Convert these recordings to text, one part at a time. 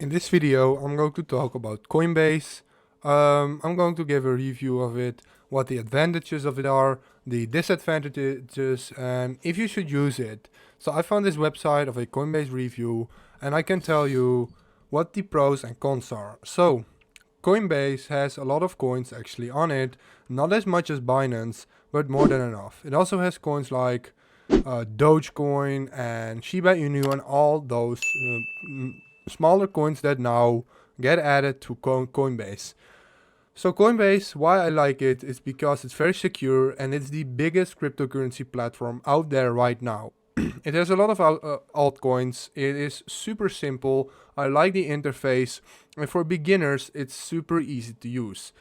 In this video, I'm going to talk about Coinbase. I'm going to give a review of it, what the advantages of it are, the disadvantages, and if you should use it. So I found this website of a Coinbase review, and I can tell you what the pros and cons are. So Coinbase has a lot of coins actually on it, not as much as Binance, but more than enough. It also has coins like Dogecoin and Shiba Inu and all those smaller coins that now get added to Coinbase. So Coinbase, why I like it is because it's very secure and it's the biggest cryptocurrency platform out there right now. It has a lot of altcoins. It is super simple. I like the interface, and for beginners, it's super easy to use.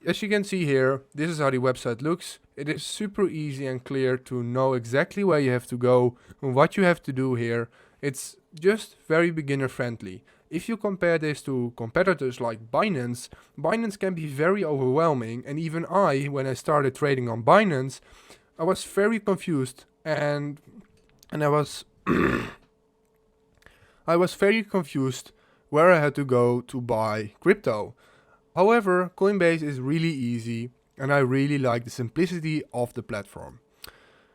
As you can see here, this is how the website looks. It is super easy and clear to know exactly where you have to go and what you have to do here. It's just very beginner friendly. If you compare this to competitors like Binance, Binance can be very overwhelming, and even I, when I started trading on Binance, I was very confused and I was I was very confused where I had to go to buy crypto. However, Coinbase is really easy and I really like the simplicity of the platform.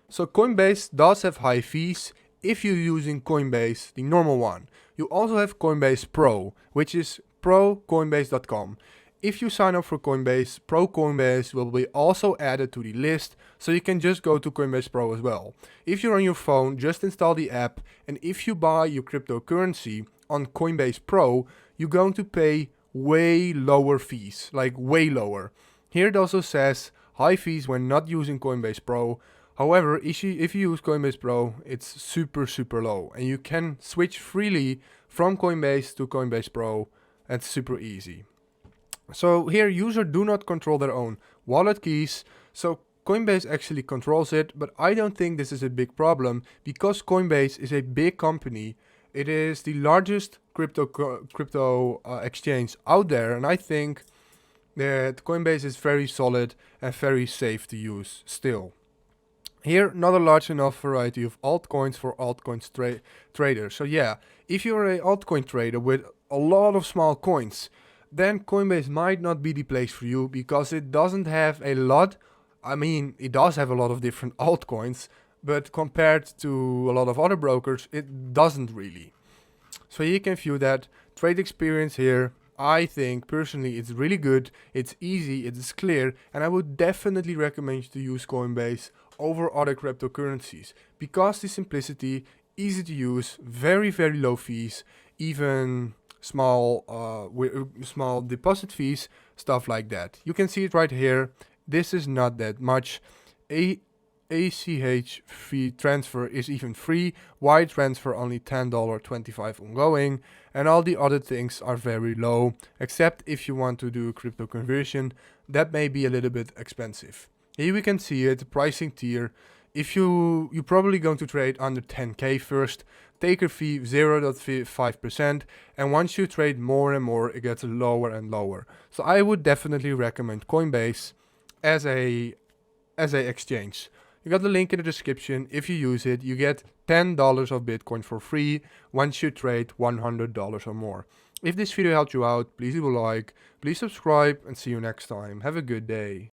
So Coinbase does have high fees if you're using Coinbase, the normal one. You also have Coinbase Pro, which is procoinbase.com. If you sign up for Coinbase, Pro Coinbase will be also added to the list, so you can just go to Coinbase Pro as well. If you're on your phone, just install the app, and if you buy your cryptocurrency on Coinbase Pro, you're going to pay way lower fees, like way lower. Here it also says high fees when not using Coinbase Pro. However, if you use Coinbase Pro, it's super low, and you can switch freely from Coinbase to Coinbase Pro. It's super easy. So here users do not control their own wallet keys, so Coinbase actually controls it, but I don't think this is a big problem because Coinbase is a big company. It is the largest crypto exchange out there, and I think that Coinbase is very solid and very safe to use still. Here, not a large enough variety of altcoins for altcoins traders. So yeah, if you're an altcoin trader with a lot of small coins, then Coinbase might not be the place for you because it doesn't have a lot. I mean, it does have a lot of different altcoins, but compared to a lot of other brokers, it doesn't really. So you can view that trade experience here. I think personally it's really good, it's easy, it is clear, and I would definitely recommend you to use Coinbase over other cryptocurrencies because the simplicity, easy to use, very low fees, even small deposit fees, stuff like that. You can see it right here. This is not that much. ACH fee transfer is even free, wire transfer only $10.25 ongoing, and all the other things are very low, except if you want to do crypto conversion, that may be a little bit expensive. Here we can see it, pricing tier. If you're probably going to trade under 10k first, taker fee 0.5%, and once you trade more and more, it gets lower and lower. So I would definitely recommend Coinbase as a exchange. You got the link in the description. If you use it, you get $10 of Bitcoin for free once you trade $100 or more. If this video helped you out, please leave a like, please subscribe, and see you next time. Have a good day.